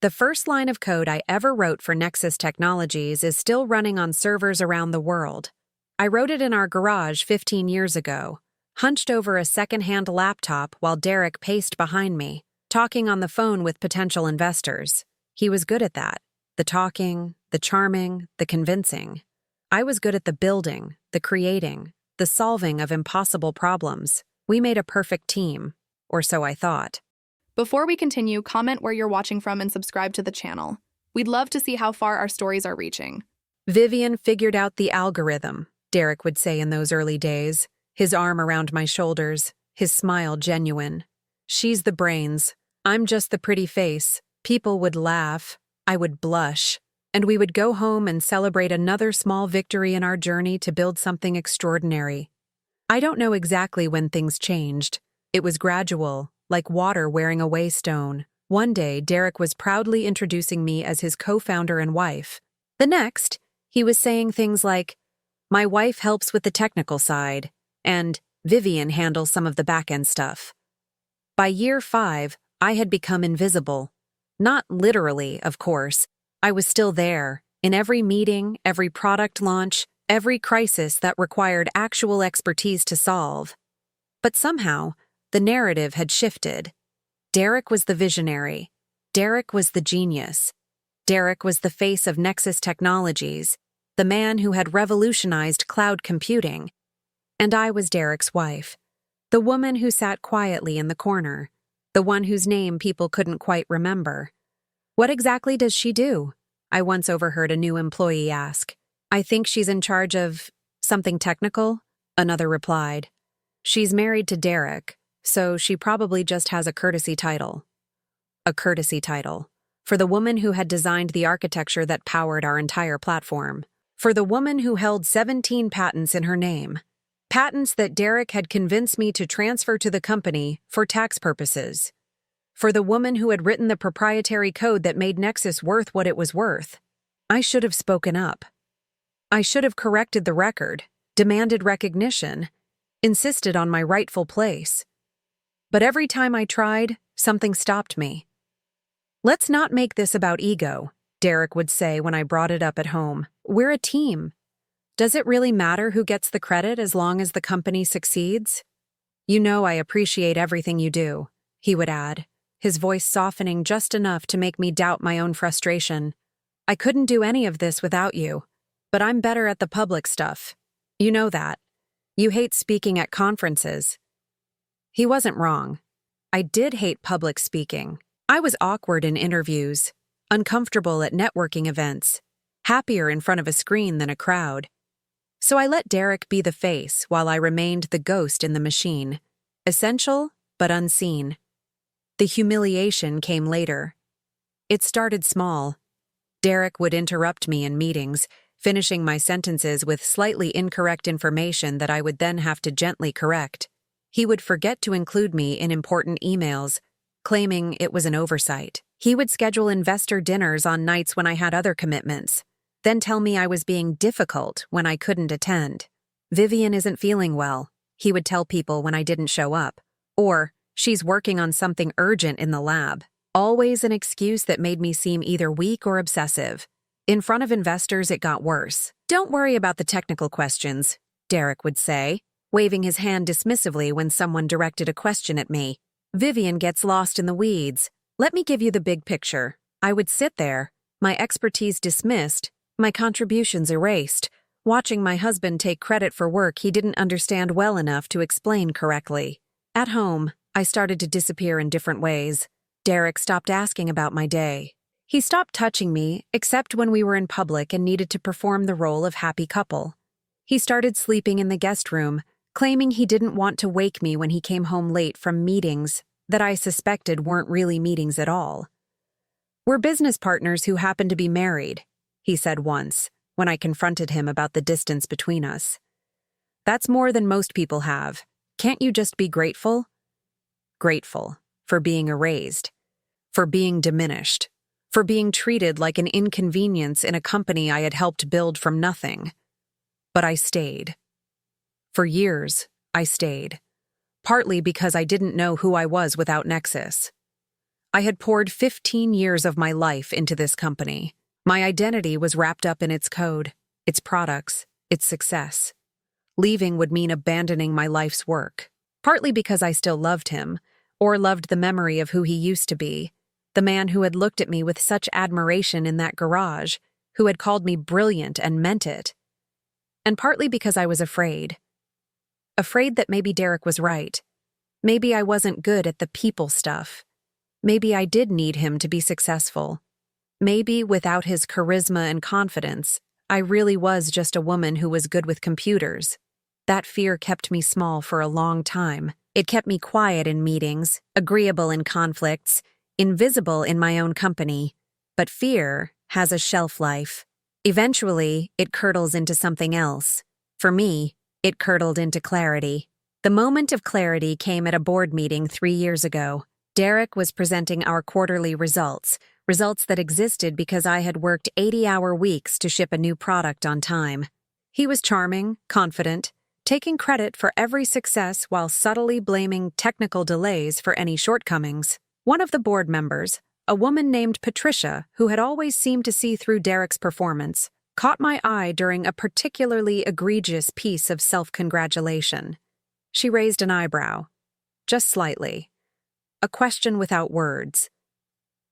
The first line of code I ever wrote for Nexus Technologies is still running on servers around the world. I wrote it in our garage 15 years ago, hunched over a second-hand laptop while Derek paced behind me, talking on the phone with potential investors. He was good at that. The talking, the charming, the convincing. I was good at the building, the creating, the solving of impossible problems. We made a perfect team, or so I thought. Before we continue, comment where you're watching from and subscribe to the channel. We'd love to see how far our stories are reaching. Vivian figured out the algorithm, Derek would say in those early days, his arm around my shoulders, his smile genuine. She's the brains. I'm just the pretty face. People would laugh. I would blush. And we would go home and celebrate another small victory in our journey to build something extraordinary. I don't know exactly when things changed. It was gradual, like water wearing away stone. One day, Derek was proudly introducing me as his co-founder and wife. The next, he was saying things like, "My wife helps with the technical side," and "Vivian handles some of the back-end stuff." By year 5, I had become invisible. Not literally, of course. I was still there, in every meeting, every product launch, every crisis that required actual expertise to solve. But somehow, the narrative had shifted. Derek was the visionary. Derek was the genius. Derek was the face of Nexus Technologies, the man who had revolutionized cloud computing. And I was Derek's wife, the woman who sat quietly in the corner, the one whose name people couldn't quite remember. "What exactly does she do?" I once overheard a new employee ask. "I think she's in charge of something technical," another replied. "She's married to Derek, so she probably just has a courtesy title." A courtesy title. For the woman who had designed the architecture that powered our entire platform. For the woman who held 17 patents in her name. Patents that Derek had convinced me to transfer to the company for tax purposes. For the woman who had written the proprietary code that made Nexus worth what it was worth. I should have spoken up. I should have corrected the record, demanded recognition, insisted on my rightful place. But every time I tried, something stopped me. "Let's not make this about ego," Derek would say when I brought it up at home. "We're a team. Does it really matter who gets the credit as long as the company succeeds?" "You know I appreciate everything you do," he would add, his voice softening just enough to make me doubt my own frustration. "I couldn't do any of this without you, but I'm better at the public stuff. You know that. You hate speaking at conferences." He wasn't wrong. I did hate public speaking. I was awkward in interviews, uncomfortable at networking events, happier in front of a screen than a crowd. So I let Derek be the face while I remained the ghost in the machine, essential but unseen. The humiliation came later. It started small. Derek would interrupt me in meetings, finishing my sentences with slightly incorrect information that I would then have to gently correct. He would forget to include me in important emails, claiming it was an oversight. He would schedule investor dinners on nights when I had other commitments, then tell me I was being difficult when I couldn't attend. "Vivian isn't feeling well," he would tell people when I didn't show up. Or, "She's working on something urgent in the lab." Always an excuse that made me seem either weak or obsessive. In front of investors, it got worse. "Don't worry about the technical questions," Derek would say, waving his hand dismissively when someone directed a question at me. "Vivian gets lost in the weeds. Let me give you the big picture." I would sit there, my expertise dismissed, my contributions erased, watching my husband take credit for work he didn't understand well enough to explain correctly. At home, I started to disappear in different ways. Derek stopped asking about my day. He stopped touching me, except when we were in public and needed to perform the role of happy couple. He started sleeping in the guest room, claiming he didn't want to wake me when he came home late from meetings that I suspected weren't really meetings at all. "We're business partners who happen to be married," he said once, when I confronted him about the distance between us. "That's more than most people have. Can't you just be grateful?" Grateful for being erased, for being diminished, for being treated like an inconvenience in a company I had helped build from nothing. But I stayed. For years, I stayed. Partly because I didn't know who I was without Nexus. I had poured 15 years of my life into this company. My identity was wrapped up in its code, its products, its success. Leaving would mean abandoning my life's work, partly because I still loved him, or loved the memory of who he used to be, the man who had looked at me with such admiration in that garage, who had called me brilliant and meant it, and partly because I was afraid. Afraid that maybe Derek was right. Maybe I wasn't good at the people stuff. Maybe I did need him to be successful. Maybe without his charisma and confidence, I really was just a woman who was good with computers. That fear kept me small for a long time. It kept me quiet in meetings, agreeable in conflicts, invisible in my own company. But fear has a shelf life. Eventually, it curdles into something else. For me, it curdled into clarity. The moment of clarity came at a board meeting 3 years ago. Derek was presenting our quarterly results that existed because I had worked 80-hour weeks to ship a new product on time. He was charming, confident, taking credit for every success while subtly blaming technical delays for any shortcomings. One of the board members, a woman named Patricia, who had always seemed to see through Derek's performance, caught my eye during a particularly egregious piece of self-congratulation. She raised an eyebrow, just slightly. A question without words.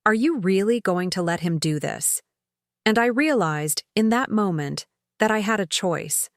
Are you really going to let him do this? And I realized, in that moment, that I had a choice.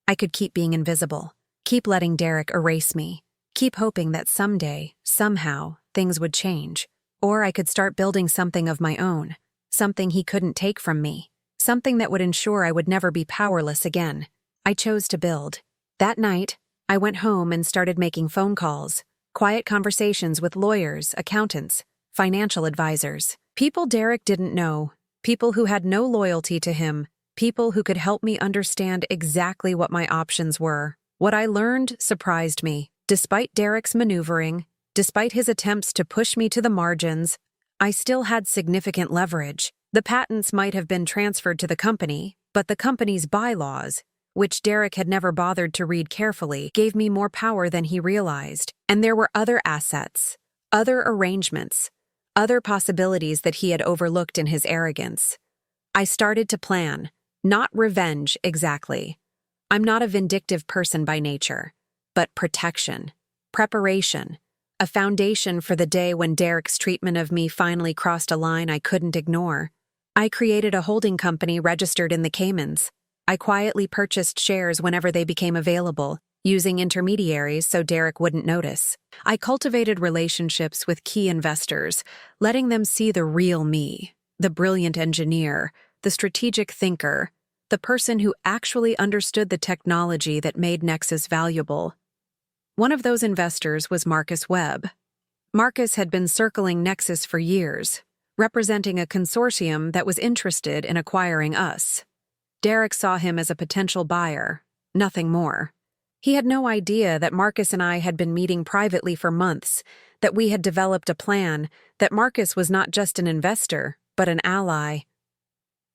I could keep being invisible, keep letting Derek erase me, keep hoping that someday, somehow, things would change. Or I could start building something of my own, something he couldn't take from me, something that would ensure I would never be powerless again. I chose to build. That night, I went home and started making phone calls, quiet conversations with lawyers, accountants, financial advisors, people Derek didn't know, people who had no loyalty to him, people who could help me understand exactly what my options were. What I learned surprised me. Despite Derek's maneuvering, despite his attempts to push me to the margins, I still had significant leverage. The patents might have been transferred to the company, but the company's bylaws, which Derek had never bothered to read carefully, gave me more power than he realized. And there were other assets, other arrangements, other possibilities that he had overlooked in his arrogance. I started to plan, not revenge exactly. I'm not a vindictive person by nature, but protection, preparation, a foundation for the day when Derek's treatment of me finally crossed a line I couldn't ignore. I created a holding company registered in the Caymans. I quietly purchased shares whenever they became available, using intermediaries so Derek wouldn't notice. I cultivated relationships with key investors, letting them see the real me, the brilliant engineer, the strategic thinker, the person who actually understood the technology that made Nexus valuable. One of those investors was Webb. Marcus had been circling Nexus for years, representing a consortium that was interested in acquiring us. Derek saw him as a potential buyer, nothing more. He had no idea that Marcus and I had been meeting privately for months, that we had developed a plan, that Marcus was not just an investor, but an ally.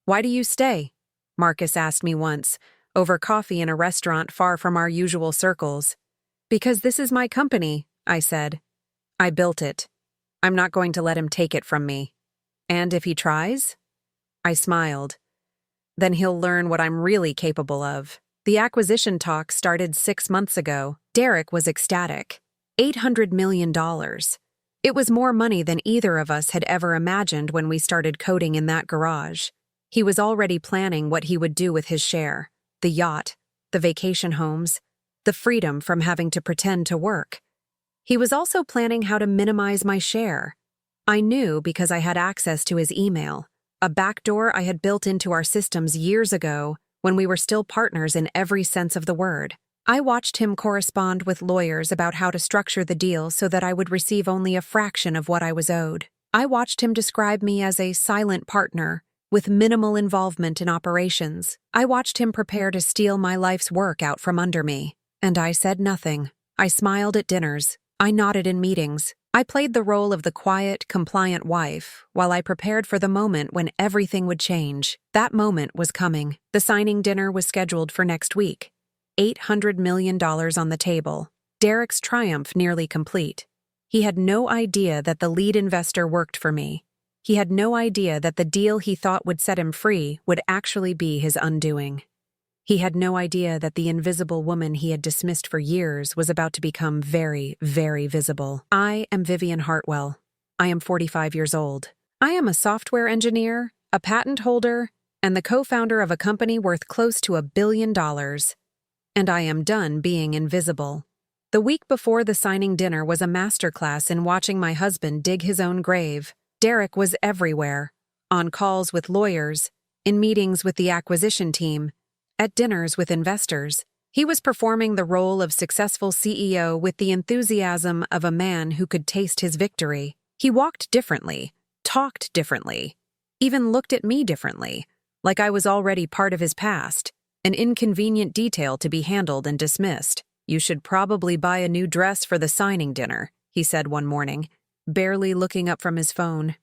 "Why do you stay?" Marcus asked me once, over coffee in a restaurant far from our usual circles. "Because this is my company," I said. "I built it. I'm not going to let him take it from me. And if he tries?" I smiled. "Then he'll learn what I'm really capable of." The acquisition talk started 6 months ago. Derek was ecstatic. $800 million. It was more money than either of us had ever imagined when we started coding in that garage. He was already planning what he would do with his share, the yacht, the vacation homes, the freedom from having to pretend to work. He was also planning how to minimize my share. I knew because I had access to his email, a backdoor I had built into our systems years ago when we were still partners in every sense of the word. I watched him correspond with lawyers about how to structure the deal so that I would receive only a fraction of what I was owed. I watched him describe me as a silent partner, with minimal involvement in operations. I watched him prepare to steal my life's work out from under me. And I said nothing. I smiled at dinners. I nodded in meetings. I played the role of the quiet, compliant wife while I prepared for the moment when everything would change. That moment was coming. The signing dinner was scheduled for next week. $800 million on the table. Derek's triumph nearly complete. He had no idea that the lead investor worked for me. He had no idea that the deal he thought would set him free would actually be his undoing. He had no idea that the invisible woman he had dismissed for years was about to become very, very visible. I am Vivian Hartwell. I am 45 years old. I am a software engineer, a patent holder, and the co-founder of a company worth close to $1 billion. And I am done being invisible. The week before the signing dinner was a masterclass in watching my husband dig his own grave. Derek was everywhere, on calls with lawyers, in meetings with the acquisition team, at dinners with investors. He was performing the role of successful CEO with the enthusiasm of a man who could taste his victory. He walked differently, talked differently, even looked at me differently, like I was already part of his past, an inconvenient detail to be handled and dismissed. "You should probably buy a new dress for the signing dinner," he said one morning, barely looking up from his phone.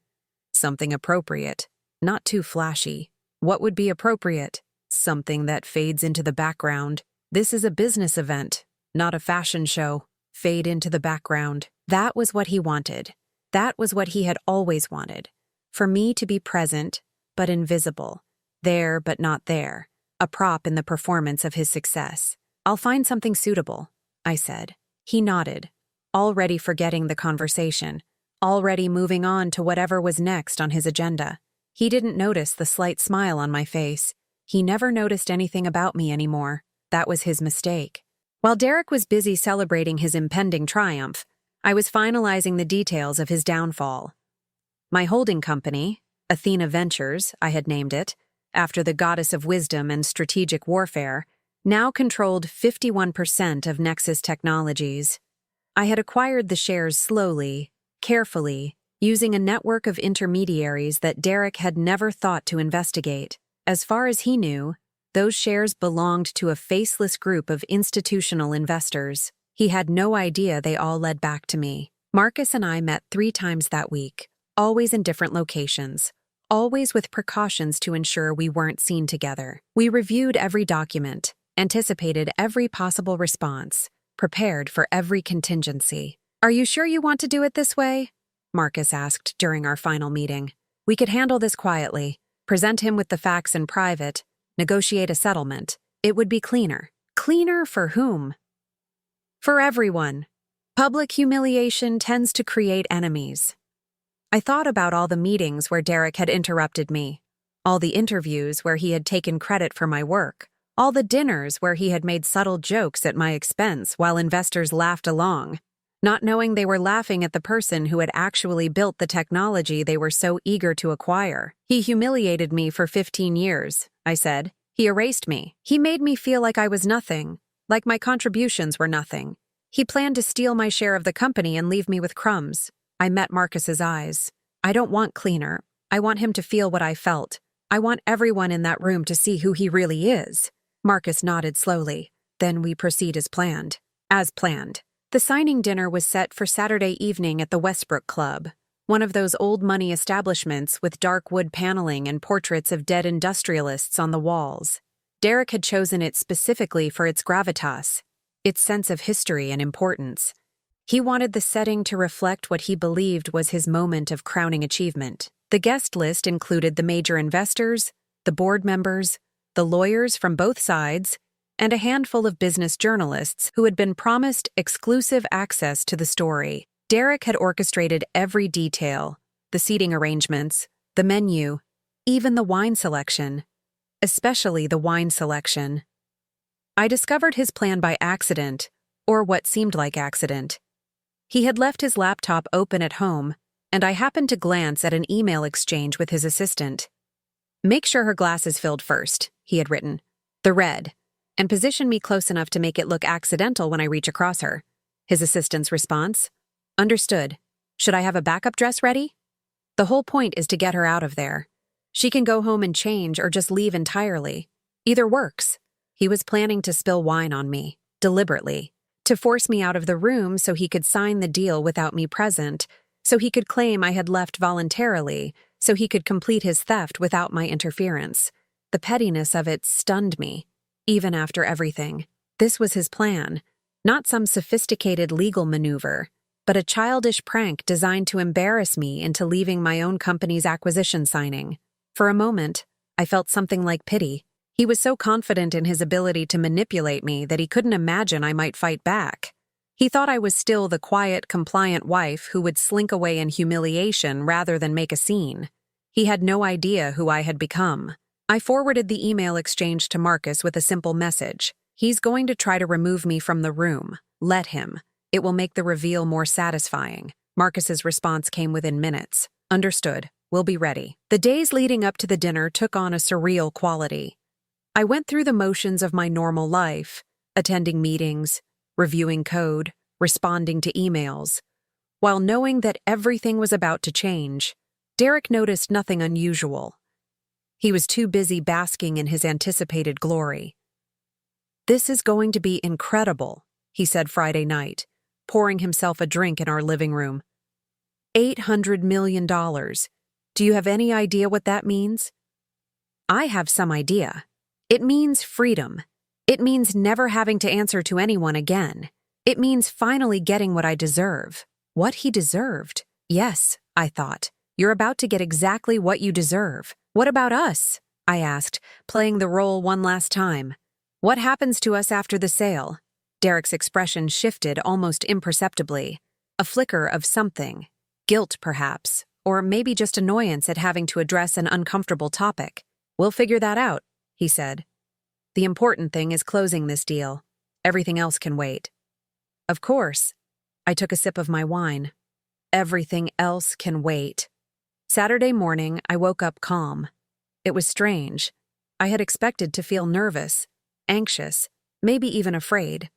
"Something appropriate, not too flashy." What would be appropriate? Something that fades into the background. This is a business event, not a fashion show. Fade into the background. That was what he wanted. That was what he had always wanted. For me to be present, but invisible. There, but not there. A prop in the performance of his success. "I'll find something suitable," I said. He nodded, already forgetting the conversation, already moving on to whatever was next on his agenda. He didn't notice the slight smile on my face. He never noticed anything about me anymore. That was his mistake. While Derek was busy celebrating his impending triumph, I was finalizing the details of his downfall. My holding company, Athena Ventures, I had named it, after the goddess of wisdom and strategic warfare, now controlled 51% of Nexus Technologies. I had acquired the shares slowly, carefully, using a network of intermediaries that Derek had never thought to investigate. As far as he knew, those shares belonged to a faceless group of institutional investors. He had no idea they all led back to me. Marcus and I met 3 times that week, always in different locations, always with precautions to ensure we weren't seen together. We reviewed every document, anticipated every possible response, prepared for every contingency. "Are you sure you want to do it this way?" Marcus asked during our final meeting. "We could handle this quietly, present him with the facts in private, negotiate a settlement. It would be cleaner." Cleaner for whom? For everyone. Public humiliation tends to create enemies. I thought about all the meetings where Derek had interrupted me, all the interviews where he had taken credit for my work, all the dinners where he had made subtle jokes at my expense while investors laughed along, not knowing they were laughing at the person who had actually built the technology they were so eager to acquire. "He humiliated me for 15 years, I said. "He erased me. He made me feel like I was nothing, like my contributions were nothing. He planned to steal my share of the company and leave me with crumbs." I met Marcus's eyes. "I don't want cleaner. I want him to feel what I felt. I want everyone in that room to see who he really is." Marcus nodded slowly. "Then we proceed as planned." As planned. The signing dinner was set for Saturday evening at the Westbrook Club, one of those old-money establishments with dark wood paneling and portraits of dead industrialists on the walls. Derek had chosen it specifically for its gravitas, its sense of history and importance. He wanted the setting to reflect what he believed was his moment of crowning achievement. The guest list included the major investors, the board members, the lawyers from both sides, and a handful of business journalists who had been promised exclusive access to the story. Derek had orchestrated every detail, the seating arrangements, the menu, even the wine selection, especially the wine selection. I discovered his plan by accident, or what seemed like accident. He had left his laptop open at home, and I happened to glance at an email exchange with his assistant. "Make sure her glass is filled first," he had written. "The red. And position me close enough to make it look accidental when I reach across her." His assistant's response? "Understood. Should I have a backup dress ready?" The whole point is to get her out of there. She can go home and change or just leave entirely. Either works. He was planning to spill wine on me, deliberately, to force me out of the room so he could sign the deal without me present, so he could claim I had left voluntarily, so he could complete his theft without my interference. The pettiness of it stunned me, even after everything. This was his plan, not some sophisticated legal maneuver. but a childish prank designed to embarrass me into leaving my own company's acquisition signing. For a moment, I felt something like pity. He was so confident in his ability to manipulate me that he couldn't imagine I might fight back. He thought I was still the quiet, compliant wife who would slink away in humiliation rather than make a scene. He had no idea who I had become. I forwarded the email exchange to Marcus with a simple message. He's going to try to remove me from the room. Let him. It will make the reveal more satisfying. Marcus's response came within minutes. Understood. We'll be ready. The days leading up to the dinner took on a surreal quality. I went through the motions of my normal life, attending meetings, reviewing code, responding to emails. While knowing that everything was about to change, Derek noticed nothing unusual. He was too busy basking in his anticipated glory. "This is going to be incredible," he said Friday night, pouring himself a drink in our living room. $800 million. Do you have any idea what that means? I have some idea. It means freedom. It means never having to answer to anyone again. It means finally getting what I deserve. What he deserved? Yes, I thought. You're about to get exactly what you deserve. What about us? I asked, playing the role one last time. What happens to us after the sale? Derek's expression shifted almost imperceptibly. A flicker of something. Guilt, perhaps, or maybe just annoyance at having to address an uncomfortable topic. We'll figure that out, he said. The important thing is closing this deal. Everything else can wait. Of course. I took a sip of my wine. Everything else can wait. Saturday morning, I woke up calm. It was strange. I had expected to feel nervous, anxious, maybe even afraid.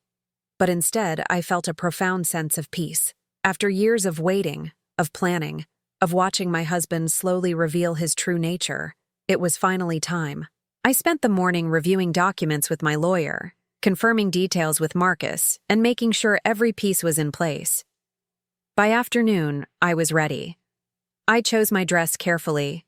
But instead, I felt a profound sense of peace. After years of waiting, of planning, of watching my husband slowly reveal his true nature, it was finally time. I spent the morning reviewing documents with my lawyer, confirming details with Marcus, and making sure every piece was in place. By afternoon, I was ready. I chose my dress carefully.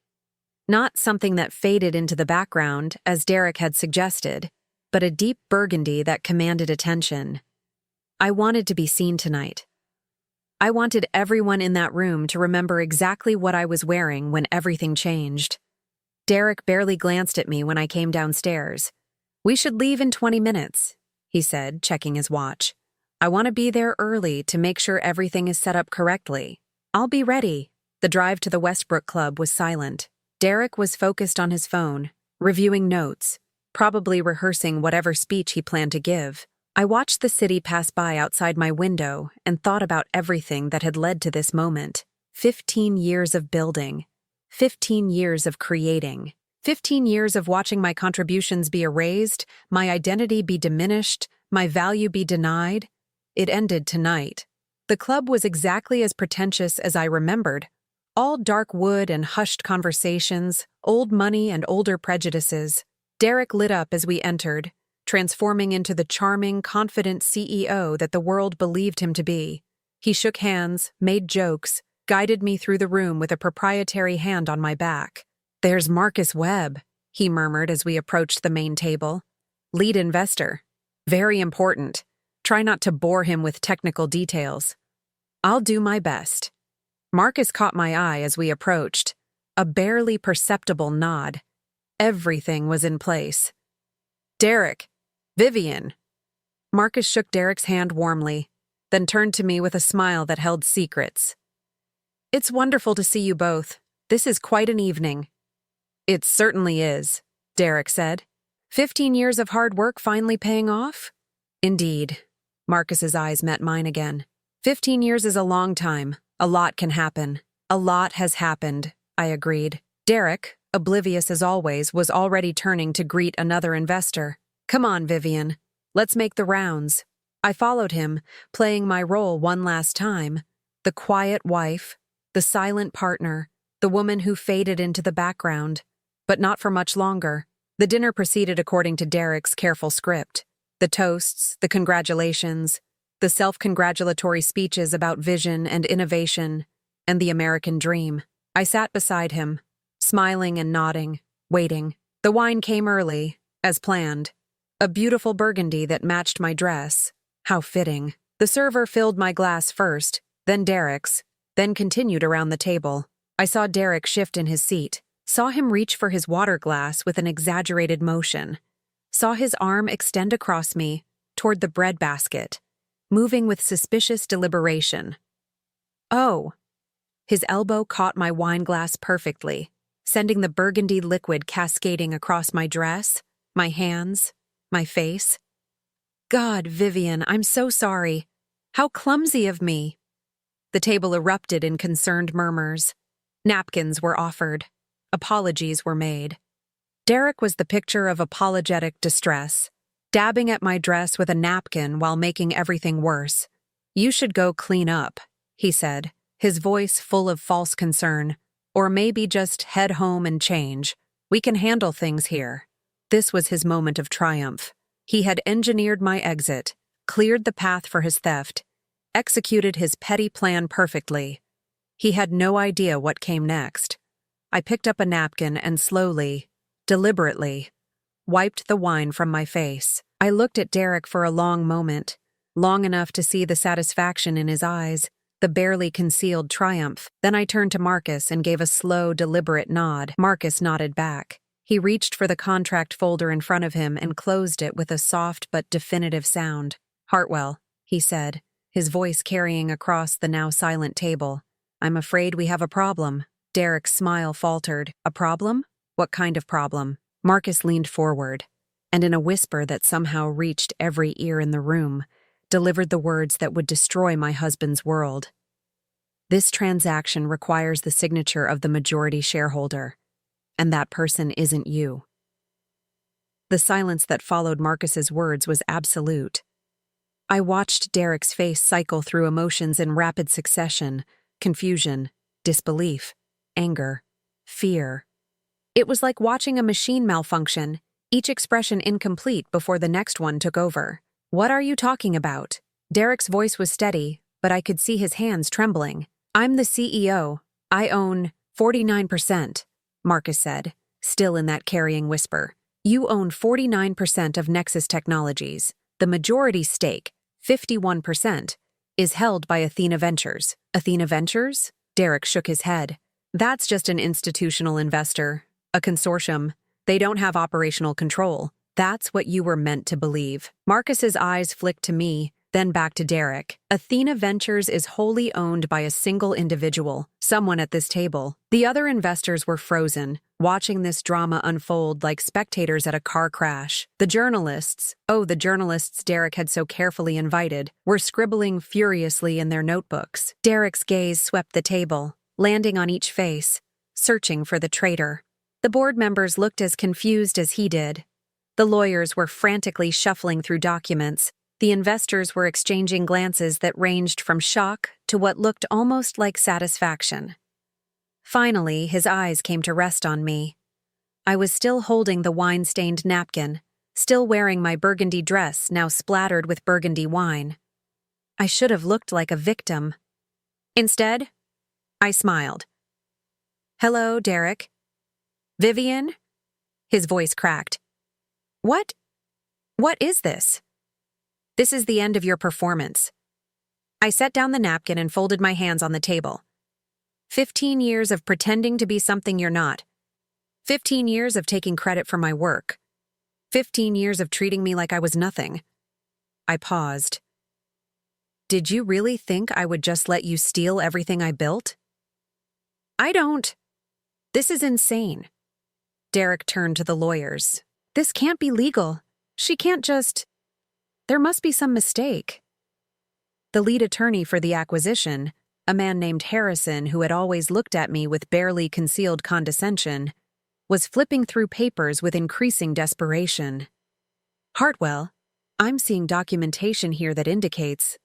Not something that faded into the background, as Derek had suggested, but a deep burgundy that commanded attention. I wanted to be seen tonight. I wanted everyone in that room to remember exactly what I was wearing when everything changed. Derek barely glanced at me when I came downstairs. "We should leave in 20 minutes, he said, checking his watch. "I want to be there early to make sure everything is set up correctly." "I'll be ready." The drive to the Westbrook Club was silent. Derek was focused on his phone, reviewing notes, probably rehearsing whatever speech he planned to give. I watched the city pass by outside my window and thought about everything that had led to this moment. 15 years of building. 15 years of creating. 15 years of watching my contributions be erased, my identity be diminished, my value be denied. It ended tonight. The club was exactly as pretentious as I remembered. All dark wood and hushed conversations, old money and older prejudices. Derek lit up as we entered, transforming into the charming, confident CEO that the world believed him to be. He shook hands, made jokes, guided me through the room with a proprietary hand on my back. "There's Marcus Webb," he murmured as we approached the main table. "Lead investor. Very important. Try not to bore him with technical details." "I'll do my best." Marcus caught my eye as we approached. A barely perceptible nod. Everything was in place. "Derek. Vivian." Marcus shook Derek's hand warmly, then turned to me with a smile that held secrets. "It's wonderful to see you both. This is quite an evening." "It certainly is," Derek said. 15 years of hard work finally paying off? Indeed. Marcus's eyes met mine again. 15 years is a long time. A lot can happen. A lot has happened, I agreed. Derek, oblivious as always, was already turning to greet another investor. "Come on, Vivian. Let's make the rounds." I followed him, playing my role one last time. The quiet wife, the silent partner, the woman who faded into the background. But not for much longer. The dinner proceeded according to Derek's careful script. The toasts, the congratulations, the self-congratulatory speeches about vision and innovation, and the American dream. I sat beside him, smiling and nodding, waiting. The wine came early, as planned. A beautiful burgundy that matched my dress. How fitting. The server filled my glass first, then Derek's, then continued around the table. I saw Derek shift in his seat, saw him reach for his water glass with an exaggerated motion, saw his arm extend across me toward the bread basket, moving with suspicious deliberation. Oh! His elbow caught my wine glass perfectly, sending the burgundy liquid cascading across my dress, my hands, my face. God, Vivian, I'm so sorry. How clumsy of me. The table erupted in concerned murmurs. Napkins were offered. Apologies were made. Derek was the picture of apologetic distress, dabbing at my dress with a napkin while making everything worse. You should go clean up, he said, his voice full of false concern. Or maybe just head home and change. We can handle things here. This was his moment of triumph. He had engineered my exit, cleared the path for his theft, executed his petty plan perfectly. He had no idea what came next. I picked up a napkin and slowly, deliberately, wiped the wine from my face. I looked at Derek for a long moment, long enough to see the satisfaction in his eyes, the barely concealed triumph. Then I turned to Marcus and gave a slow, deliberate nod. Marcus nodded back. He reached for the contract folder in front of him and closed it with a soft but definitive sound. Hartwell, he said, his voice carrying across the now silent table. I'm afraid we have a problem. Derek's smile faltered. A problem? What kind of problem? Marcus leaned forward, and in a whisper that somehow reached every ear in the room, delivered the words that would destroy my husband's world. This transaction requires the signature of the majority shareholder, and that person isn't you. The silence that followed Marcus's words was absolute. I watched Derek's face cycle through emotions in rapid succession: confusion, disbelief, anger, fear. It was like watching a machine malfunction, each expression incomplete before the next one took over. What are you talking about? Derek's voice was steady, but I could see his hands trembling. I'm the CEO. I own 49%, Marcus said, still in that carrying whisper. You own 49% of Nexus Technologies. The majority stake, 51%, is held by Athena Ventures. Athena Ventures? Derek shook his head. That's just an institutional investor, a consortium. They don't have operational control. That's what you were meant to believe. Marcus's eyes flicked to me, then back to Derek. Athena Ventures is wholly owned by a single individual, someone at this table. The other investors were frozen, watching this drama unfold like spectators at a car crash. The journalists Derek had so carefully invited, were scribbling furiously in their notebooks. Derek's gaze swept the table, landing on each face, searching for the traitor. The board members looked as confused as he did. The lawyers were frantically shuffling through documents. The investors were exchanging glances that ranged from shock to what looked almost like satisfaction. Finally, his eyes came to rest on me. I was still holding the wine-stained napkin, still wearing my burgundy dress now splattered with burgundy wine. I should have looked like a victim. Instead, I smiled. Hello, Derek. Vivian? His voice cracked. What is this? This is the end of your performance. I set down the napkin and folded my hands on the table. 15 years of pretending to be something you're not. 15 years of taking credit for my work. 15 years of treating me like I was nothing. I paused. Did you really think I would just let you steal everything I built? I don't. This is insane. Derek turned to the lawyers. This can't be legal. She can't just... There must be some mistake. The lead attorney for the acquisition, a man named Harrison who had always looked at me with barely concealed condescension, was flipping through papers with increasing desperation. Hartwell, I'm seeing documentation here that indicates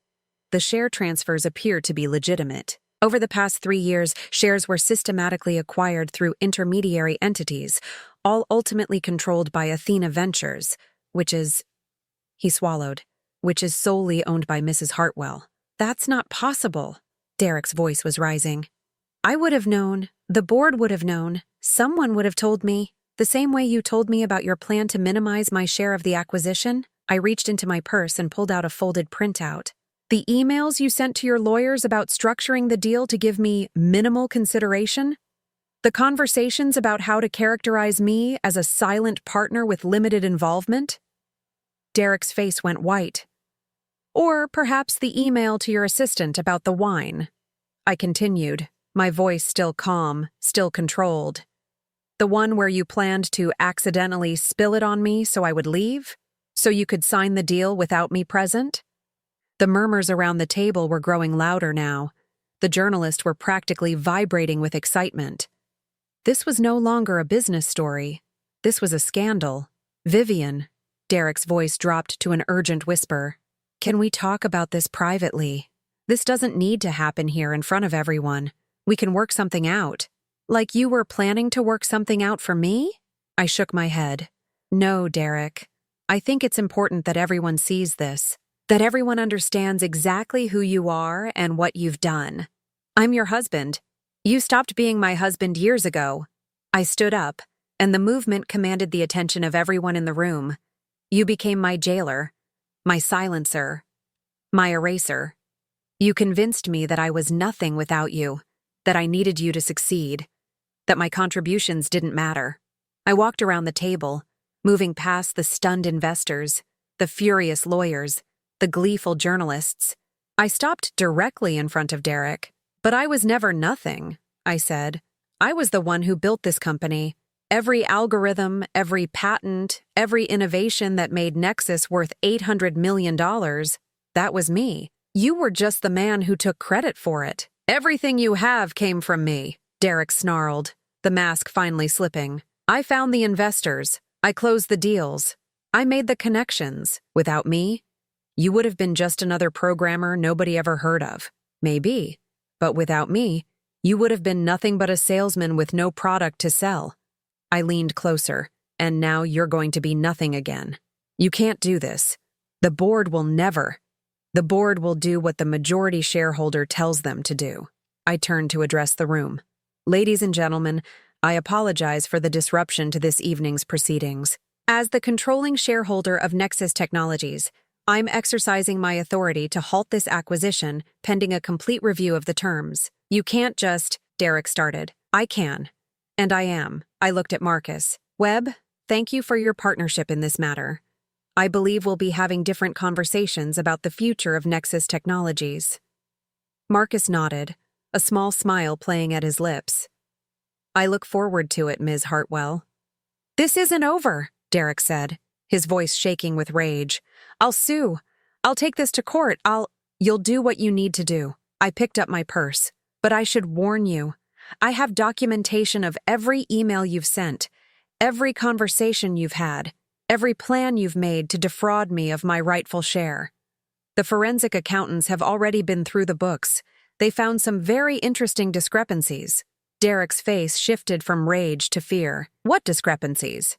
the share transfers appear to be legitimate. Over the past 3 years, shares were systematically acquired through intermediary entities, all ultimately controlled by Athena Ventures, which is... He swallowed. Which is solely owned by Mrs. Hartwell. That's not possible. Derek's voice was rising. I would have known. The board would have known. Someone would have told me. The same way you told me about your plan to minimize my share of the acquisition. I reached into my purse and pulled out a folded printout. The emails you sent to your lawyers about structuring the deal to give me minimal consideration? The conversations about how to characterize me as a silent partner with limited involvement? Derek's face went white. Or perhaps the email to your assistant about the wine. I continued, my voice still calm, still controlled. The one where you planned to accidentally spill it on me so I would leave? So you could sign the deal without me present? The murmurs around the table were growing louder now. The journalists were practically vibrating with excitement. This was no longer a business story. This was a scandal. Vivian, Derek's voice dropped to an urgent whisper. Can we talk about this privately? This doesn't need to happen here in front of everyone. We can work something out. Like you were planning to work something out for me? I shook my head. No, Derek. I think it's important that everyone sees this. That everyone understands exactly who you are and what you've done. I'm your husband. You stopped being my husband years ago. I stood up, and the movement commanded the attention of everyone in the room. You became my jailer, my silencer, my eraser. You convinced me that I was nothing without you, that I needed you to succeed, that my contributions didn't matter. I walked around the table, moving past the stunned investors, the furious lawyers, the gleeful journalists. I stopped directly in front of Derek. But I was never nothing, I said. I was the one who built this company. Every algorithm, every patent, every innovation that made Nexus worth $800 million, that was me. You were just the man who took credit for it. Everything you have came from me, Derek snarled, the mask finally slipping. I found the investors. I closed the deals. I made the connections. Without me, you would have been just another programmer nobody ever heard of. Maybe. But without me, you would have been nothing but a salesman with no product to sell. I leaned closer, and now you're going to be nothing again. You can't do this. The board will never. The board will do what the majority shareholder tells them to do. I turned to address the room. Ladies and gentlemen, I apologize for the disruption to this evening's proceedings. As the controlling shareholder of Nexus Technologies, I'm exercising my authority to halt this acquisition pending a complete review of the terms. You can't just, Derek started. I can. And I am. I looked at Marcus. Webb, thank you for your partnership in this matter. I believe we'll be having different conversations about the future of Nexus Technologies. Marcus nodded, a small smile playing at his lips. I look forward to it, Ms. Hartwell. This isn't over, Derek said, his voice shaking with rage. I'll sue. I'll take this to court. You'll do what you need to do. I picked up my purse. But I should warn you. I have documentation of every email you've sent, every conversation you've had, every plan you've made to defraud me of my rightful share. The forensic accountants have already been through the books. They found some very interesting discrepancies. Derek's face shifted from rage to fear. What discrepancies?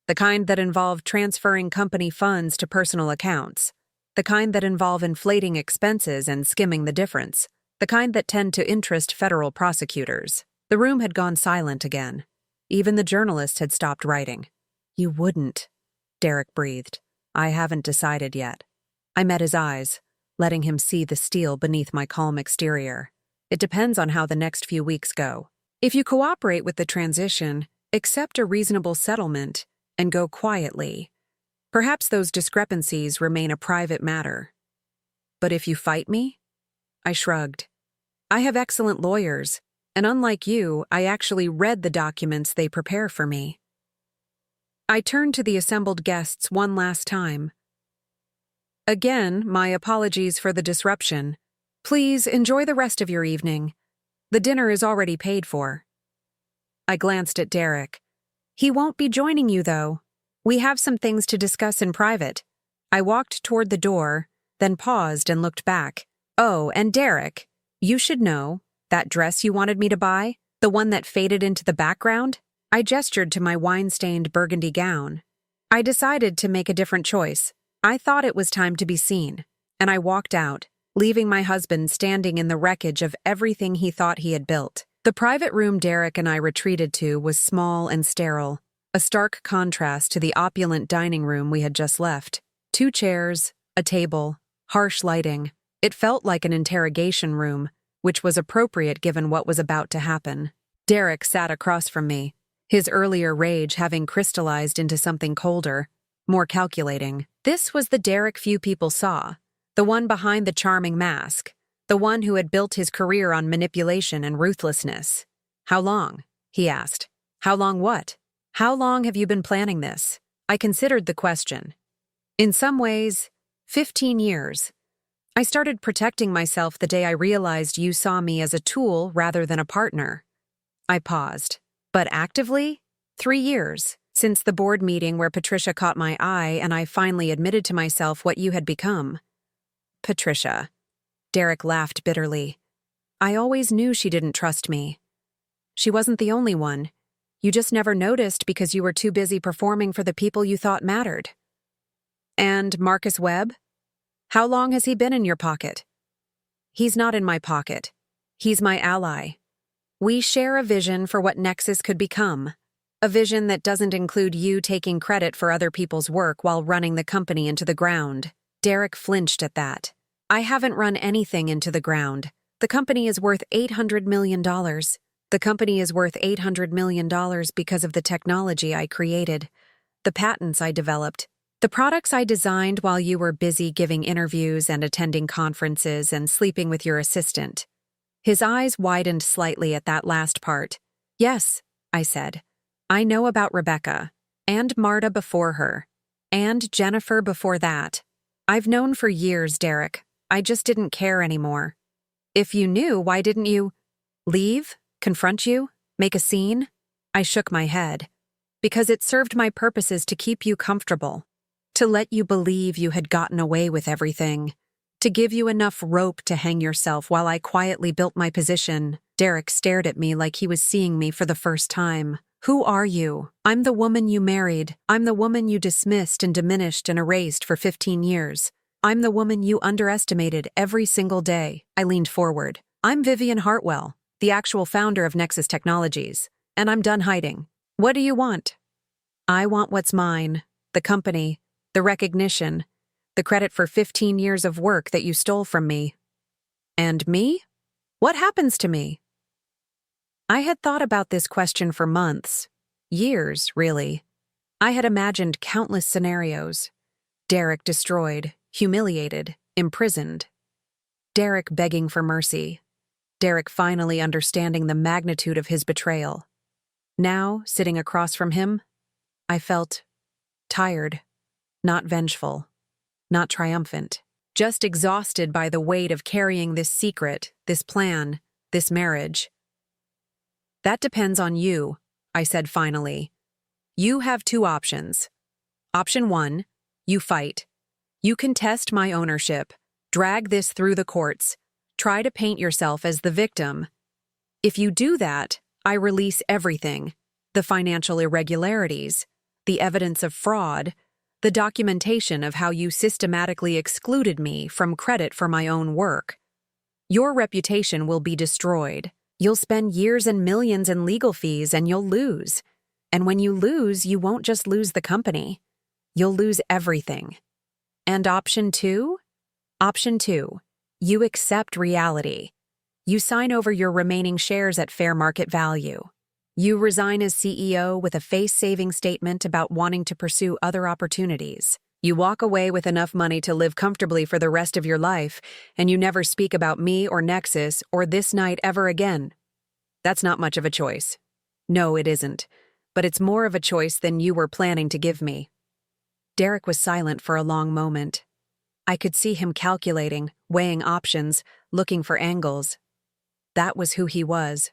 The kind that involve transferring company funds to personal accounts. The kind that involve inflating expenses and skimming the difference. The kind that tend to interest federal prosecutors. The room had gone silent again. Even the journalists had stopped writing. You wouldn't, Derek breathed. I haven't decided yet. I met his eyes, letting him see the steel beneath my calm exterior. It depends on how the next few weeks go. If you cooperate with the transition, accept a reasonable settlement, and go quietly, perhaps those discrepancies remain a private matter. But if you fight me? I shrugged. I have excellent lawyers, and unlike you, I actually read the documents they prepare for me. I turned to the assembled guests one last time. Again, my apologies for the disruption. Please enjoy the rest of your evening. The dinner is already paid for. I glanced at Derek. He won't be joining you, though. We have some things to discuss in private. I walked toward the door, then paused and looked back. Oh, and Derek, you should know, that dress you wanted me to buy, the one that faded into the background? I gestured to my wine-stained burgundy gown. I decided to make a different choice. I thought it was time to be seen, and I walked out, leaving my husband standing in the wreckage of everything he thought he had built. The private room Derek and I retreated to was small and sterile, a stark contrast to the opulent dining room we had just left. 2 chairs, a table, harsh lighting, It felt like an interrogation room, which was appropriate given what was about to happen. Derek sat across from me, his earlier rage having crystallized into something colder, more calculating. This was the Derek few people saw, the one behind the charming mask, the one who had built his career on manipulation and ruthlessness. "How long?" he asked. "How long what? How long have you been planning this?" I considered the question. In some ways, 15 years. I started protecting myself the day I realized you saw me as a tool rather than a partner. I paused. But actively? 3 years, since the board meeting where Patricia caught my eye and I finally admitted to myself what you had become. Patricia. Derek laughed bitterly. I always knew she didn't trust me. She wasn't the only one. You just never noticed because you were too busy performing for the people you thought mattered. And Marcus Webb? How long has he been in your pocket? He's not in my pocket. He's my ally. We share a vision for what Nexus could become. A vision that doesn't include you taking credit for other people's work while running the company into the ground. Derek flinched at that. I haven't run anything into the ground. The company is worth $800 million. The company is worth $800 million because of the technology I created, the patents I developed, the products I designed while you were busy giving interviews and attending conferences and sleeping with your assistant. His eyes widened slightly at that last part. Yes, I said. I know about Rebecca, and Marta before her, and Jennifer before that. I've known for years, Derek. I just didn't care anymore. If you knew, why didn't you leave? Confront you? Make a scene? I shook my head. Because it served my purposes to keep you comfortable. To let you believe you had gotten away with everything. To give you enough rope to hang yourself while I quietly built my position. Derek stared at me like he was seeing me for the first time. Who are you? I'm the woman you married. I'm the woman you dismissed and diminished and erased for 15 years. I'm the woman you underestimated every single day. I leaned forward. I'm Vivian Hartwell, the actual founder of Nexus Technologies, and I'm done hiding. What do you want? I want what's mine, the company, the recognition, the credit for 15 years of work that you stole from me. And me? What happens to me? I had thought about this question for months, years, really. I had imagined countless scenarios. Derek destroyed, humiliated, imprisoned. Derek begging for mercy. Derek finally understanding the magnitude of his betrayal. Now, sitting across from him, I felt tired, not vengeful, not triumphant, just exhausted by the weight of carrying this secret, this plan, this marriage. That depends on you, I said finally. You have 2 options. Option 1, you fight. You contest my ownership, drag this through the courts, try to paint yourself as the victim. If you do that, I release everything, the financial irregularities, the evidence of fraud, the documentation of how you systematically excluded me from credit for my own work. Your reputation will be destroyed. You'll spend years and millions in legal fees and you'll lose. And when you lose, you won't just lose the company. You'll lose everything. And option 2? Option 2. You accept reality. You sign over your remaining shares at fair market value. You resign as CEO with a face-saving statement about wanting to pursue other opportunities. You walk away with enough money to live comfortably for the rest of your life, and you never speak about me or Nexus or this night ever again. That's not much of a choice. No, it isn't. But it's more of a choice than you were planning to give me. Derek was silent for a long moment. I could see him calculating, weighing options, looking for angles. That was who he was.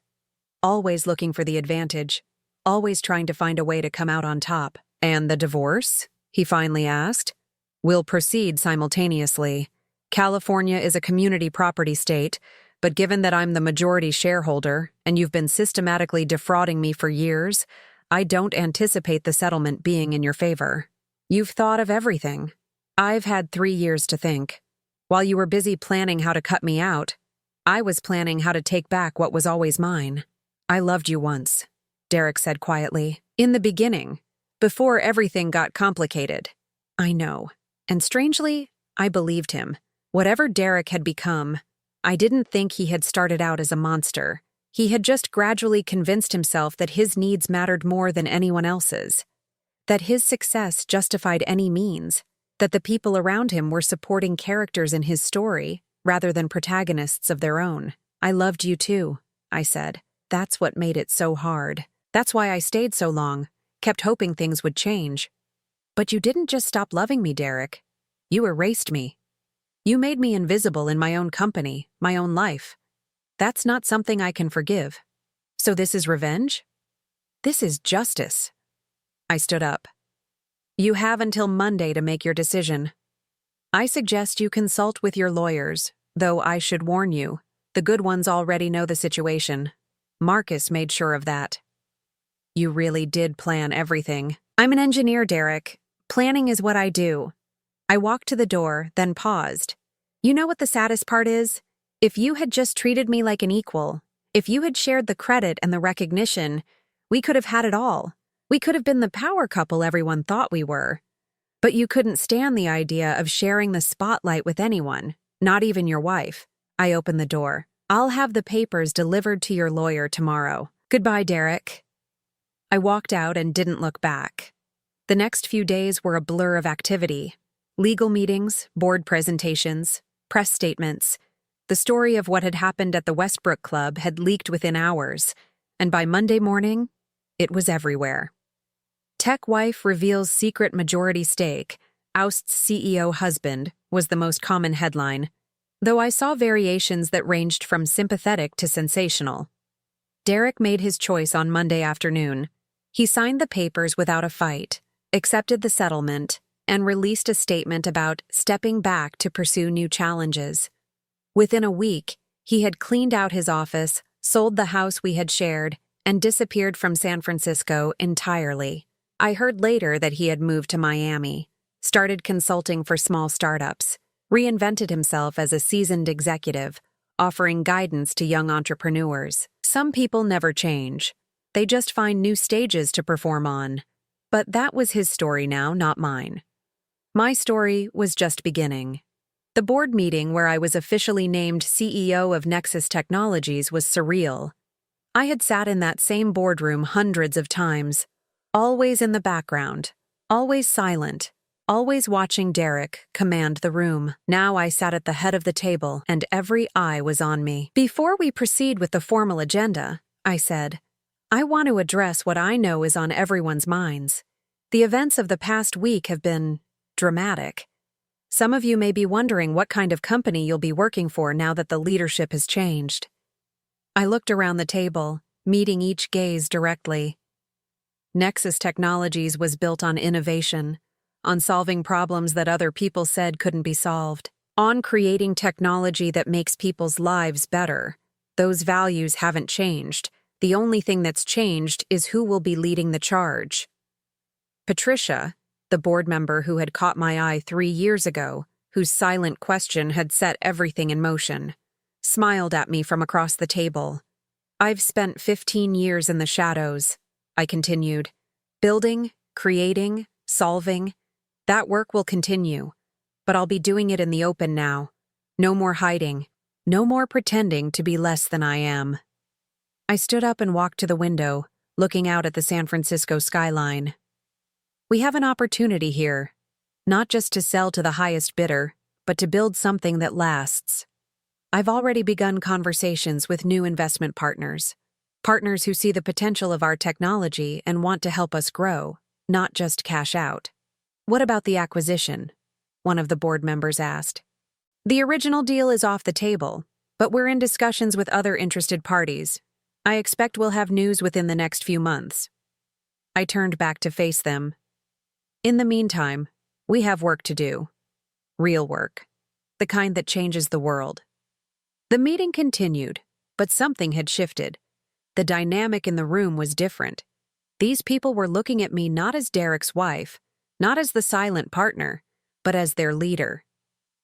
Always looking for the advantage, always trying to find a way to come out on top. And the divorce? He finally asked. We'll proceed simultaneously. California is a community property state, but given that I'm the majority shareholder and you've been systematically defrauding me for years, I don't anticipate the settlement being in your favor. You've thought of everything. I've had 3 years to think. While you were busy planning how to cut me out, I was planning how to take back what was always mine. I loved you once, Derek said quietly. In the beginning, before everything got complicated. I know. And strangely, I believed him. Whatever Derek had become, I didn't think he had started out as a monster. He had just gradually convinced himself that his needs mattered more than anyone else's, that his success justified any means, that the people around him were supporting characters in his story rather than protagonists of their own. "I loved you too," I said. "That's what made it so hard. That's why I stayed so long, kept hoping things would change." "But you didn't just stop loving me, Derek. You erased me. You made me invisible in my own company, my own life. That's not something I can forgive. So this is revenge? This is justice." I stood up. "You have until Monday to make your decision. I suggest you consult with your lawyers, though I should warn you, the good ones already know the situation. Marcus made sure of that." "You really did plan everything." "I'm an engineer, Derek. Planning is what I do." I walked to the door, then paused. "You know what the saddest part is? If you had just treated me like an equal, if you had shared the credit and the recognition, we could have had it all. We could have been the power couple everyone thought we were. But you couldn't stand the idea of sharing the spotlight with anyone, not even your wife." I opened the door. "I'll have the papers delivered to your lawyer tomorrow. Goodbye, Derek." I walked out and didn't look back. The next few days were a blur of activity. Legal meetings, board presentations, press statements. The story of what had happened at the Westbrook Club had leaked within hours, and by Monday morning, it was everywhere. "Tech wife reveals secret majority stake, ousts CEO husband" was the most common headline, though I saw variations that ranged from sympathetic to sensational. Derek made his choice on Monday afternoon. He signed the papers without a fight, accepted the settlement, and released a statement about stepping back to pursue new challenges. Within a week, he had cleaned out his office, sold the house we had shared, and disappeared from San Francisco entirely. I heard later that he had moved to Miami, started consulting for small startups, reinvented himself as a seasoned executive, offering guidance to young entrepreneurs. Some people never change. They just find new stages to perform on. But that was his story now, not mine. My story was just beginning. The board meeting where I was officially named CEO of Nexus Technologies was surreal. I had sat in that same boardroom hundreds of times, always in the background, always silent, always watching Derek command the room. Now I sat at the head of the table, and every eye was on me. "Before we proceed with the formal agenda," I said, "I want to address what I know is on everyone's minds. The events of the past week have been dramatic. Some of you may be wondering what kind of company you'll be working for now that the leadership has changed." I looked around the table, meeting each gaze directly. Nexus Technologies was built on innovation, on solving problems that other people said couldn't be solved, on creating technology that makes people's lives better. Those values haven't changed. The only thing that's changed is who will be leading the charge. Patricia, the board member who had caught my eye 3 years ago, whose silent question had set everything in motion, smiled at me from across the table. "I've spent 15 years in the shadows," I continued. "Building, creating, solving. That work will continue, but I'll be doing it in the open now. No more hiding. No more pretending to be less than I am." I stood up and walked to the window, looking out at the San Francisco skyline. "We have an opportunity here, not just to sell to the highest bidder, but to build something that lasts." I've already begun conversations with new investment partners who see the potential of our technology and want to help us grow, not just cash out. "What about the acquisition?" one of the board members asked. "The original deal is off the table, but we're in discussions with other interested parties. I expect we'll have news within the next few months." I turned back to face them. "In the meantime, we have work to do. Real work. The kind that changes the world." The meeting continued, but something had shifted. The dynamic in the room was different. These people were looking at me not as Derek's wife, not as the silent partner, but as their leader.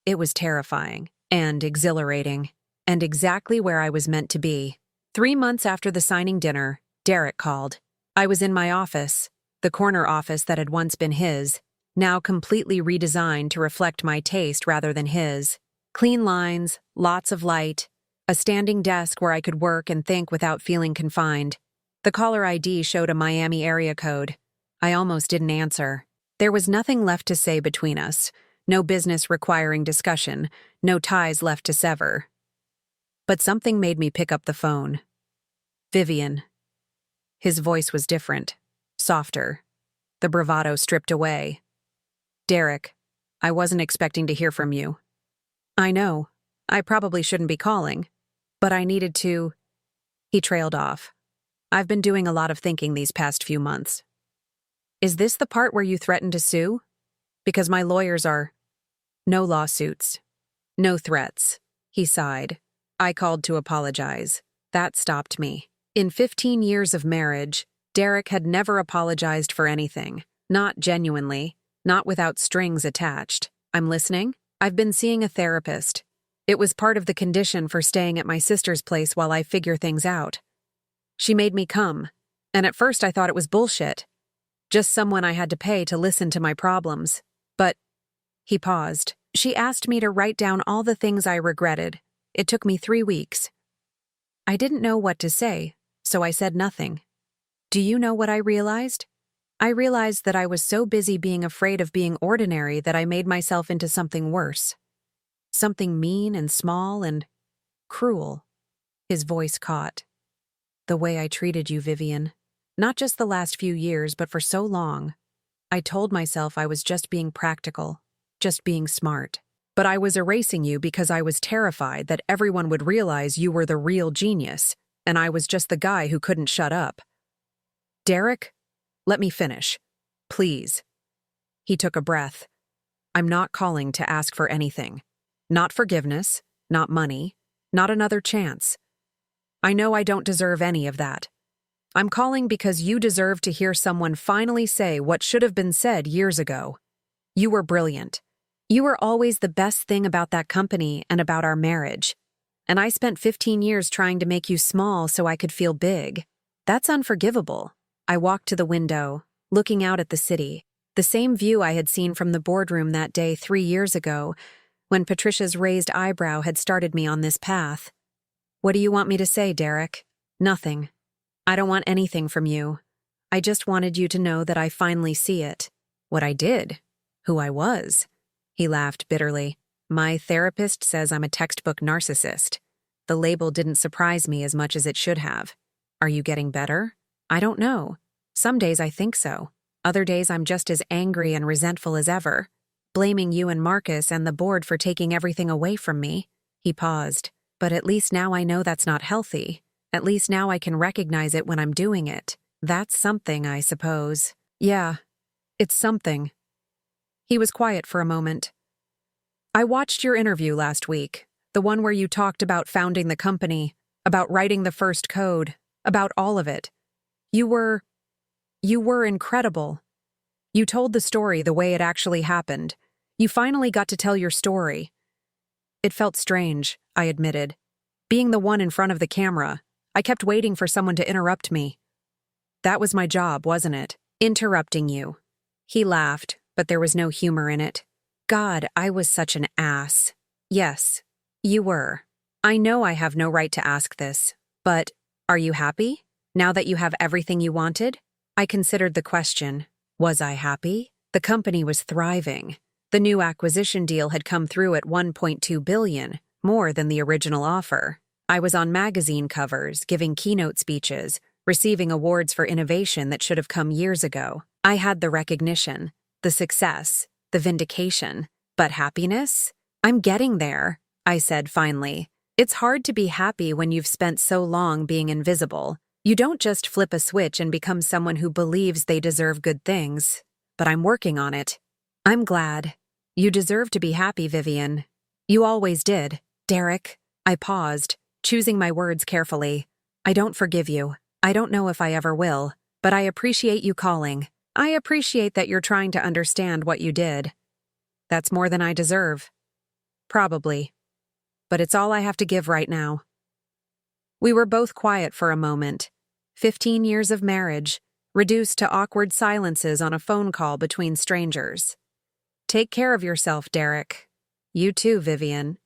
It was terrifying and exhilarating, and exactly where I was meant to be. 3 months after the signing dinner, Derek called. I was in my office, the corner office that had once been his, now completely redesigned to reflect my taste rather than his. Clean lines, lots of light, a standing desk where I could work and think without feeling confined. The caller ID showed a Miami area code. I almost didn't answer. There was nothing left to say between us, no business requiring discussion, no ties left to sever. But something made me pick up the phone. Vivian. His voice was different, softer, the bravado stripped away. Derek, I wasn't expecting to hear from you. I know, I probably shouldn't be calling, but I needed to. He trailed off. I've been doing a lot of thinking these past few months. Is this the part where you threaten to sue? Because my lawyers are. No lawsuits. No threats. He sighed. I called to apologize. That stopped me. In 15 years of marriage, Derek had never apologized for anything. Not genuinely. Not without strings attached. I'm listening? I've been seeing a therapist. It was part of the condition for staying at my sister's place while I figure things out. She made me come, and at first I thought it was bullshit. Just someone I had to pay to listen to my problems. But, he paused. She asked me to write down all the things I regretted. It took me 3 weeks. I didn't know what to say, so I said nothing. Do you know what I realized? I realized that I was so busy being afraid of being ordinary that I made myself into something worse. Something mean and small and cruel. His voice caught. The way I treated you, Vivian. Not just the last few years, but for so long. I told myself I was just being practical, just being smart. But I was erasing you because I was terrified that everyone would realize you were the real genius, and I was just the guy who couldn't shut up. Derek, let me finish. Please. He took a breath. I'm not calling to ask for anything. Not forgiveness, not money, not another chance. I know I don't deserve any of that. I'm calling because you deserve to hear someone finally say what should have been said years ago. You were brilliant. You were always the best thing about that company and about our marriage. And I spent 15 years trying to make you small so I could feel big. That's unforgivable. I walked to the window, looking out at the city, the same view I had seen from the boardroom that day 3 years ago, when Patricia's raised eyebrow had started me on this path. What do you want me to say, Derek? Nothing. I don't want anything from you. I just wanted you to know that I finally see it. What I did. Who I was. He laughed bitterly. My therapist says I'm a textbook narcissist. The label didn't surprise me as much as it should have. Are you getting better? I don't know. Some days I think so. Other days I'm just as angry and resentful as ever, blaming you and Marcus and the board for taking everything away from me. He paused. But at least now I know that's not healthy. At least now I can recognize it when I'm doing it. That's something, I suppose. Yeah, it's something. He was quiet for a moment. I watched your interview last week, the one where you talked about founding the company, about writing the first code, about all of it. You were incredible. You told the story the way it actually happened. You finally got to tell your story. It felt strange, I admitted. Being the one in front of the camera, I kept waiting for someone to interrupt me. That was my job, wasn't it? Interrupting you. He laughed, but there was no humor in it. God, I was such an ass. Yes, you were. I know I have no right to ask this, but are you happy? Now that you have everything you wanted? I considered the question. Was I happy? The company was thriving. The new acquisition deal had come through at $1.2 billion, more than the original offer. I was on magazine covers, giving keynote speeches, receiving awards for innovation that should have come years ago. I had the recognition, the success, the vindication. But happiness? I'm getting there, I said finally. It's hard to be happy when you've spent so long being invisible. You don't just flip a switch and become someone who believes they deserve good things. But I'm working on it. I'm glad. You deserve to be happy, Vivian. You always did. Derek. I paused, choosing my words carefully. I don't forgive you. I don't know if I ever will. But I appreciate you calling. I appreciate that you're trying to understand what you did. That's more than I deserve. Probably. But it's all I have to give right now. We were both quiet for a moment. 15 years of marriage, reduced to awkward silences on a phone call between strangers. Take care of yourself, Derek. You too, Vivian.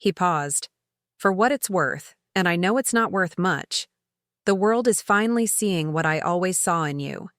He paused. For what it's worth, and I know it's not worth much, the world is finally seeing what I always saw in you.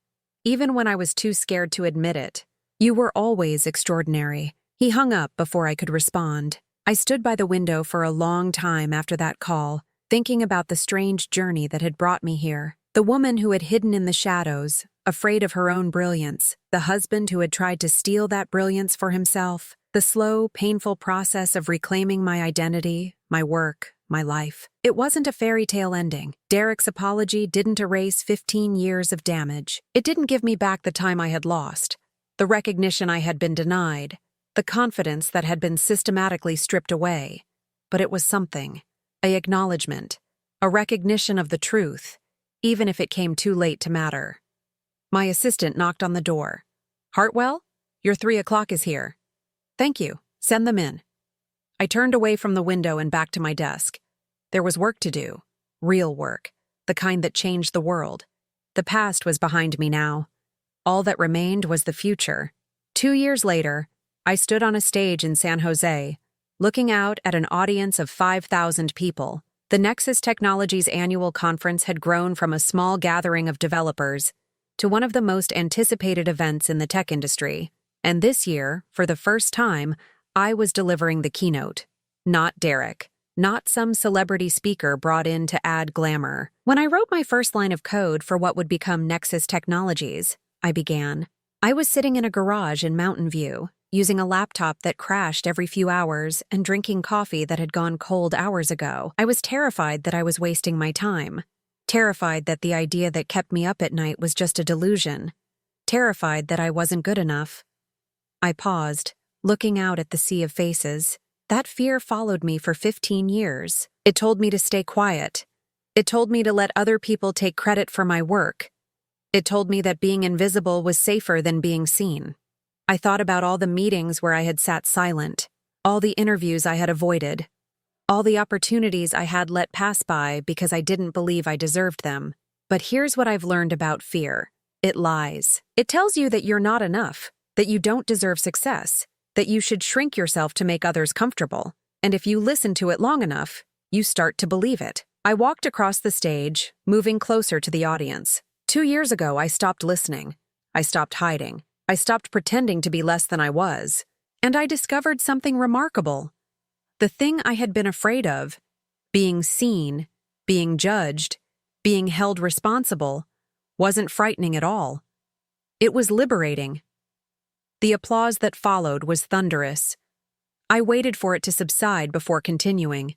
Even when I was too scared to admit it. You were always extraordinary. He hung up before I could respond. I stood by the window for a long time after that call, thinking about the strange journey that had brought me here. The woman who had hidden in the shadows, afraid of her own brilliance, the husband who had tried to steal that brilliance for himself, the slow, painful process of reclaiming my identity, my work, my life. It wasn't a fairy tale ending. Derek's apology didn't erase 15 years of damage. It didn't give me back the time I had lost, the recognition I had been denied, the confidence that had been systematically stripped away. But it was something, an acknowledgement, a recognition of the truth, even if it came too late to matter. My assistant knocked on the door. Hartwell, your 3 o'clock is here. Thank you. Send them in. I turned away from the window and back to my desk. There was work to do. Real work. The kind that changed the world. The past was behind me now. All that remained was the future. 2 years later, I stood on a stage in San Jose, looking out at an audience of 5,000 people. The Nexus Technologies annual conference had grown from a small gathering of developers to one of the most anticipated events in the tech industry. And this year, for the first time, I was delivering the keynote. Not Derek. Not some celebrity speaker brought in to add glamour. When I wrote my first line of code for what would become Nexus Technologies, I began. I was sitting in a garage in Mountain View, using a laptop that crashed every few hours and drinking coffee that had gone cold hours ago. I was terrified that I was wasting my time. Terrified that the idea that kept me up at night was just a delusion. Terrified that I wasn't good enough. I paused, looking out at the sea of faces. That fear followed me for 15 years. It told me to stay quiet. It told me to let other people take credit for my work. It told me that being invisible was safer than being seen. I thought about all the meetings where I had sat silent, all the interviews I had avoided, all the opportunities I had let pass by because I didn't believe I deserved them. But here's what I've learned about fear. It lies. It tells you that you're not enough, that you don't deserve success, that you should shrink yourself to make others comfortable. And if you listen to it long enough, you start to believe it. I walked across the stage, moving closer to the audience. 2 years ago, I stopped listening. I stopped hiding. I stopped pretending to be less than I was. And I discovered something remarkable. The thing I had been afraid of, being seen, being judged, being held responsible, wasn't frightening at all. It was liberating. The applause that followed was thunderous. I waited for it to subside before continuing.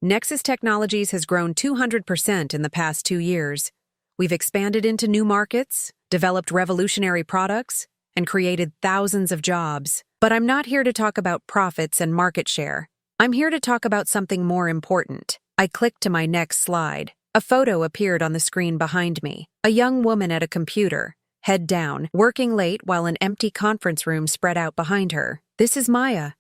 Nexus Technologies has grown 200% in the past 2 years. We've expanded into new markets, developed revolutionary products, and created thousands of jobs. But I'm not here to talk about profits and market share. I'm here to talk about something more important. I clicked to my next slide. A photo appeared on the screen behind me. A young woman at a computer, head down, working late while an empty conference room spread out behind her. This is Maya.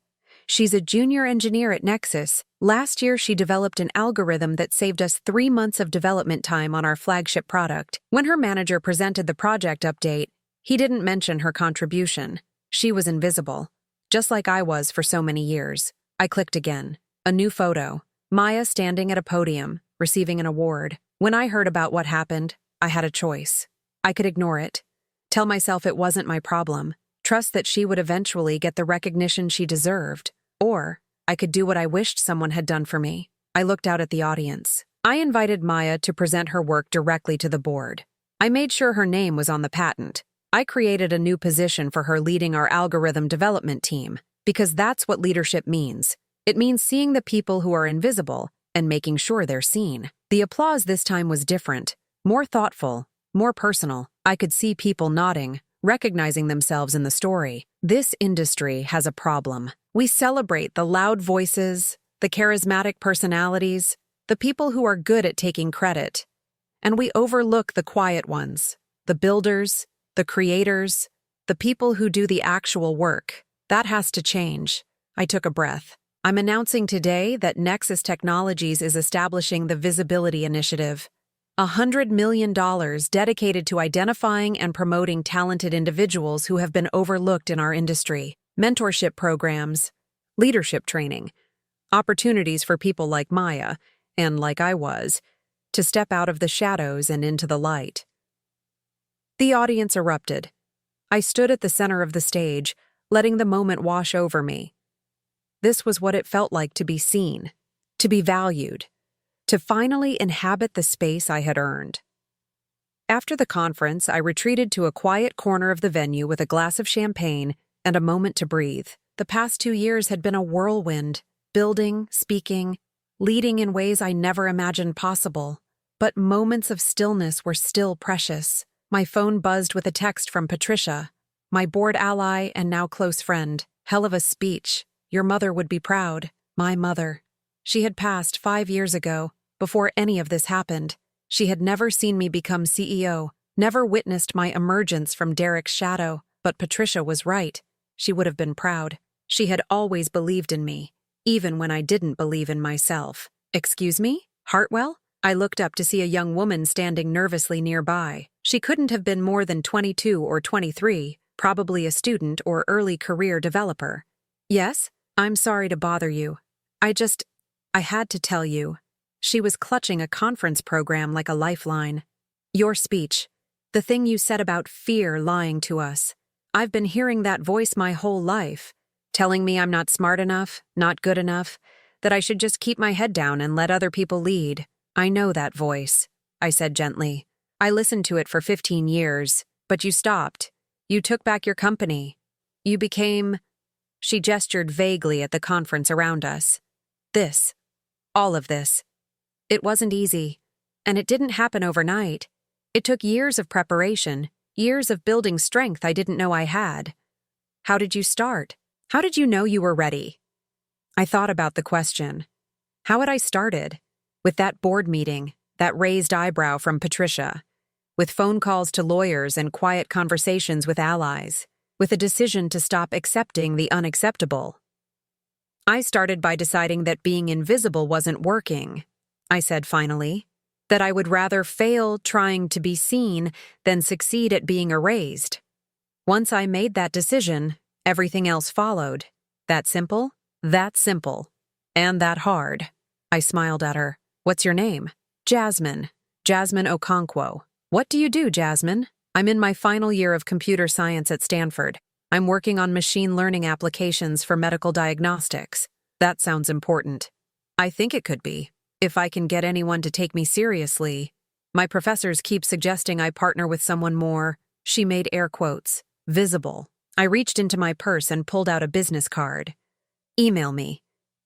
She's a junior engineer at Nexus. Last year, she developed an algorithm that saved us 3 months of development time on our flagship product. When her manager presented the project update, he didn't mention her contribution. She was invisible, just like I was for so many years. I clicked again. A new photo. Maya standing at a podium, receiving an award. When I heard about what happened, I had a choice. I could ignore it, tell myself it wasn't my problem, trust that she would eventually get the recognition she deserved, or I could do what I wished someone had done for me. I looked out at the audience. I invited Maya to present her work directly to the board. I made sure her name was on the patent. I created a new position for her leading our algorithm development team, because that's what leadership means. It means seeing the people who are invisible and making sure they're seen. The applause this time was different, more thoughtful, more personal. I could see people nodding, recognizing themselves in the story. This industry has a problem. We celebrate the loud voices, the charismatic personalities, the people who are good at taking credit. And we overlook the quiet ones, the builders, the creators, the people who do the actual work. That has to change. I took a breath. I'm announcing today that Nexus Technologies is establishing the Visibility Initiative, $100 million dedicated to identifying and promoting talented individuals who have been overlooked in our industry. Mentorship programs, leadership training, Opportunities for people like Maya, and like I was, to step out of the shadows and into the light. The audience erupted. I stood at the center of the stage, letting the moment wash over me. This was what it felt like to be seen, to be valued, to finally inhabit the space I had earned. After the conference, I retreated to a quiet corner of the venue with a glass of champagne and a moment to breathe. The past 2 years had been a whirlwind, building, speaking, leading in ways I never imagined possible. But moments of stillness were still precious. My phone buzzed with a text from Patricia, my board ally and now close friend. Hell of a speech. Your mother would be proud. My mother. She had passed 5 years ago, before any of this happened. She had never seen me become CEO, never witnessed my emergence from Derek's shadow, but Patricia was right. She would have been proud. She had always believed in me, even when I didn't believe in myself. Excuse me? Hartwell? I looked up to see a young woman standing nervously nearby. She couldn't have been more than 22 or 23, probably a student or early career developer. Yes? I'm sorry to bother you. I had to tell you. She was clutching a conference program like a lifeline. Your speech. The thing you said about fear lying to us. I've been hearing that voice my whole life, telling me I'm not smart enough, not good enough, that I should just keep my head down and let other people lead. I know that voice, I said gently. I listened to it for 15 years, but you stopped. You took back your company. You became... She gestured vaguely at the conference around us. This. All of this. It wasn't easy, and it didn't happen overnight. It took years of preparation, years of building strength I didn't know I had. How did you start? How did you know you were ready? I thought about the question. How had I started? With that board meeting, that raised eyebrow from Patricia, with phone calls to lawyers and quiet conversations with allies, with a decision to stop accepting the unacceptable. I started by deciding that being invisible wasn't working. I said finally, that I would rather fail trying to be seen than succeed at being erased. Once I made that decision, everything else followed. That simple, and that hard. I smiled at her. What's your name? Jasmine. Jasmine Okonkwo. What do you do, Jasmine? I'm in my final year of computer science at Stanford. I'm working on machine learning applications for medical diagnostics. That sounds important. I think it could be. If I can get anyone to take me seriously. My professors keep suggesting I partner with someone more, she made air quotes, visible. I reached into my purse and pulled out a business card. Email me.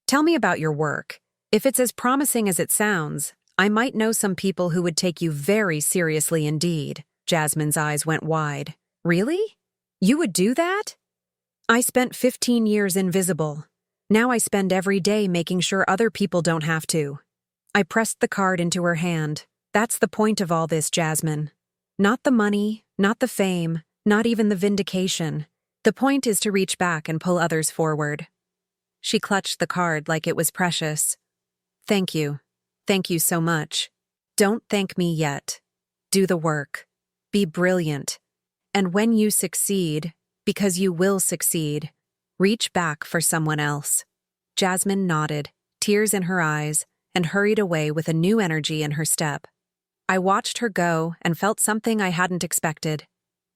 Tell me about your work. If it's as promising as it sounds, I might know some people who would take you very seriously indeed. Jasmine's eyes went wide. Really? You would do that? I spent 15 years invisible. Now I spend every day making sure other people don't have to. I pressed the card into her hand. That's the point of all this, Jasmine. Not the money, not the fame, not even the vindication. The point is to reach back and pull others forward. She clutched the card like it was precious. Thank you. Thank you so much. Don't thank me yet. Do the work. Be brilliant. And when you succeed, because you will succeed, reach back for someone else. Jasmine nodded, tears in her eyes, and hurried away with a new energy in her step. I watched her go and felt something I hadn't expected.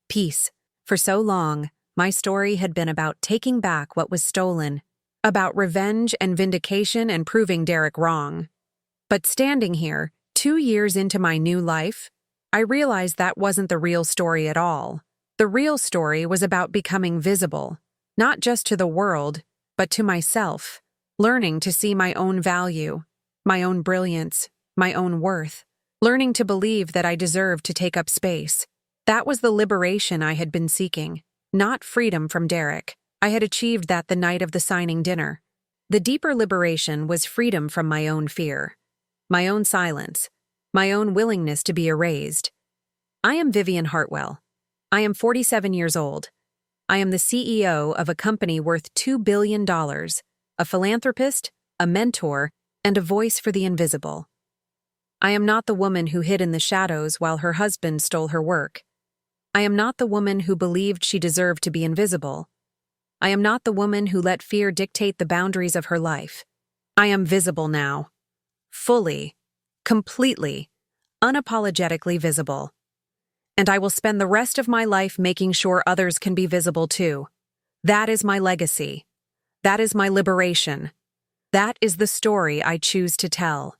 Peace. For so long, my story had been about taking back what was stolen, about revenge and vindication and proving Derek wrong. But standing here, 2 years into my new life, I realized that wasn't the real story at all. The real story was about becoming visible, not just to the world, but to myself, learning to see my own value, my own brilliance, my own worth, learning to believe that I deserved to take up space. That was the liberation I had been seeking, not freedom from Derek. I had achieved that the night of the signing dinner. The deeper liberation was freedom from my own fear, my own silence, my own willingness to be erased. I am Vivian Hartwell. I am 47 years old. I am the CEO of a company worth $2 billion, a philanthropist, a mentor, and a voice for the invisible. I am not the woman who hid in the shadows while her husband stole her work. I am not the woman who believed she deserved to be invisible. I am not the woman who let fear dictate the boundaries of her life. I am visible now. Fully, completely, unapologetically visible. And I will spend the rest of my life making sure others can be visible too. That is my legacy. That is my liberation. That is the story I choose to tell.